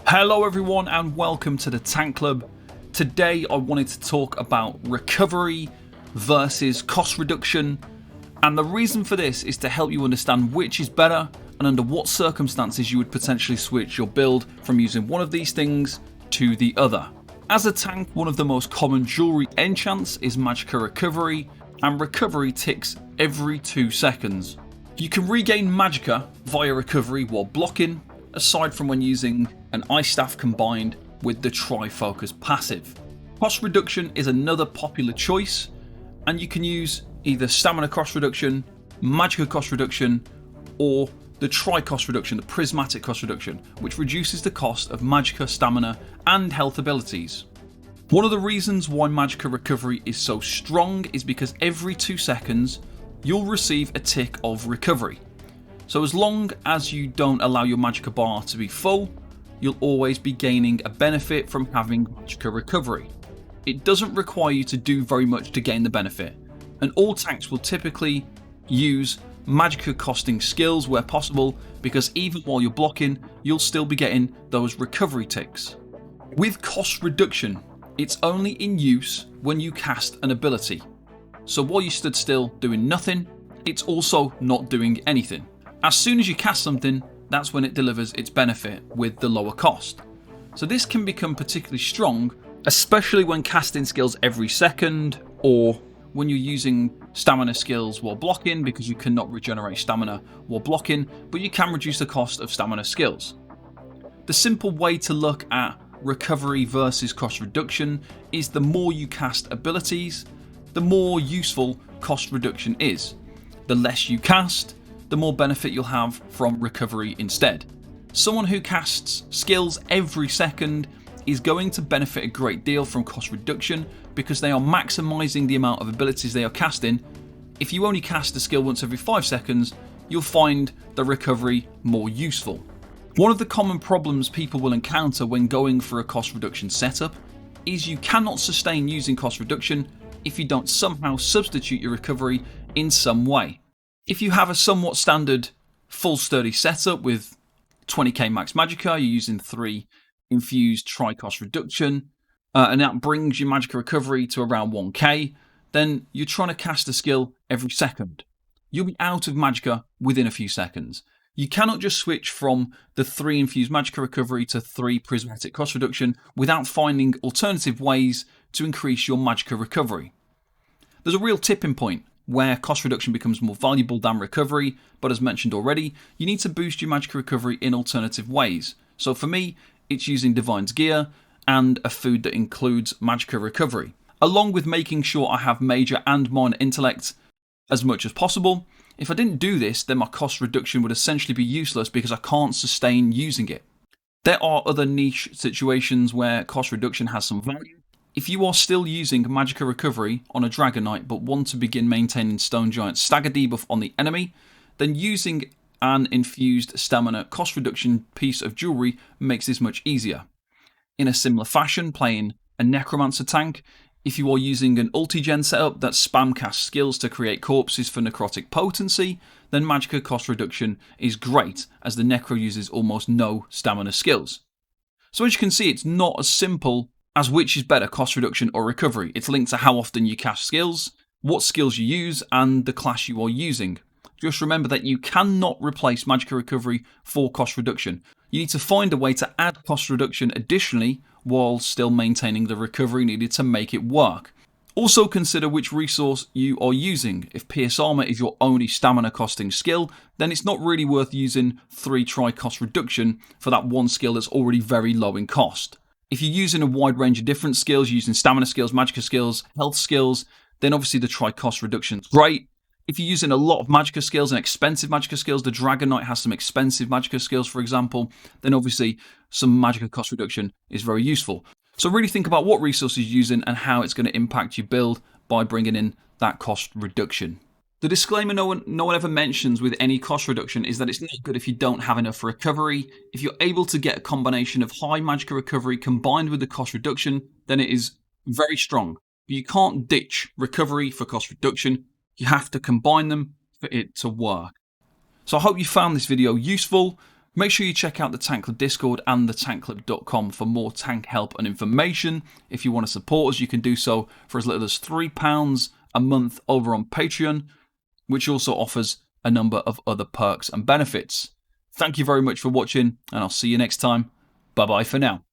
Hello everyone and welcome to the Tank Club. Today I wanted to talk about recovery versus cost reduction, and the reason for this is to help you understand which is better and under what circumstances you would potentially switch your build from using one of these things to the other. As a tank, one of the most common jewelry enchants is Magica Recovery, and recovery ticks every 2 seconds. You can regain Magica via recovery while blocking, aside from when using an ice staff combined with the Tri-Focus passive. Cost reduction is another popular choice, and you can use either stamina cost reduction, Magica cost reduction, or the Tri-Cost reduction, the prismatic cost reduction, which reduces the cost of Magica stamina and health abilities. One of the reasons why Magica Recovery is so strong is because every 2 seconds you'll receive a tick of recovery. So as long as you don't allow your Magica bar to be full, you'll always be gaining a benefit from having Magica Recovery. It doesn't require you to do very much to gain the benefit, and all tanks will typically use Magica costing skills where possible, because even while you're blocking, you'll still be getting those recovery ticks. With cost reduction, it's only in use when you cast an ability. So while you stood still doing nothing, it's also not doing anything. As soon as you cast something, that's when it delivers its benefit with the lower cost. So this can become particularly strong, especially when casting skills every second, or when you're using stamina skills while blocking, because you cannot regenerate stamina while blocking, but you can reduce the cost of stamina skills. The simple way to look at recovery versus cost reduction is the more you cast abilities, the more useful cost reduction is. The less you cast, the more benefit you'll have from recovery instead. Someone who casts skills every second is going to benefit a great deal from cost reduction because they are maximizing the amount of abilities they are casting. If you only cast a skill once every 5 seconds, you'll find the recovery more useful. One of the common problems people will encounter when going for a cost reduction setup is you cannot sustain using cost reduction if you don't somehow substitute your recovery in some way. If you have a somewhat standard full sturdy setup with 20k max Magica, you're using 3 infused Tri-Cost reduction, and that brings your Magica Recovery to around 1k, then you're trying to cast a skill every second. You'll be out of Magica within a few seconds. You cannot just switch from the 3 infused Magica Recovery to 3 prismatic cost reduction without finding alternative ways to increase your Magica Recovery. There's a real tipping point where cost reduction becomes more valuable than recovery, but as mentioned already, you need to boost your Magica Recovery in alternative ways. So for me, it's using Divine's Gear and a food that includes Magica Recovery, along with making sure I have major and minor intellect as much as possible. If I didn't do this, then my cost reduction would essentially be useless because I can't sustain using it. There are other niche situations where cost reduction has some value. If you are still using Magica Recovery on a Dragon Knight but want to begin maintaining Stone Giant stagger debuff on the enemy, then using an infused stamina cost reduction piece of jewelry makes this much easier. In a similar fashion, playing a Necromancer tank, if you are using an ulti-gen setup that spam casts skills to create corpses for necrotic potency, then Magica cost reduction is great, as the Necro uses almost no stamina skills. So as you can see, it's not as simple as which is better, cost reduction or recovery. It's linked to how often you cast skills, what skills you use, and the class you are using. Just remember that you cannot replace Magica Recovery for cost reduction. You need to find a way to add cost reduction additionally while still maintaining the recovery needed to make it work. Also consider which resource you are using. If Pierce Armor is your only stamina costing skill, then it's not really worth using 3 Tri-Cost reduction for that one skill that's already very low in cost. If you're using a wide range of different skills, using stamina skills, Magica skills, health skills, then obviously the Tri-Cost reduction is great. If you're using a lot of Magica skills and expensive Magica skills, the Dragon Knight has some expensive Magica skills, for example, then obviously some Magica cost reduction is very useful. So really think about what resources you're using and how it's going to impact your build by bringing in that cost reduction. The disclaimer no one ever mentions with any cost reduction is that it's not good if you don't have enough recovery. If you're able to get a combination of high Magica Recovery combined with the cost reduction, then it is very strong. But you can't ditch recovery for cost reduction. You have to combine them for it to work. So I hope you found this video useful. Make sure you check out the Tank Club Discord and thetankclub.com for more tank help and information. If you want to support us, you can do so for as little as £3 a month over on Patreon, which also offers a number of other perks and benefits. Thank you very much for watching, and I'll see you next time. Bye bye for now.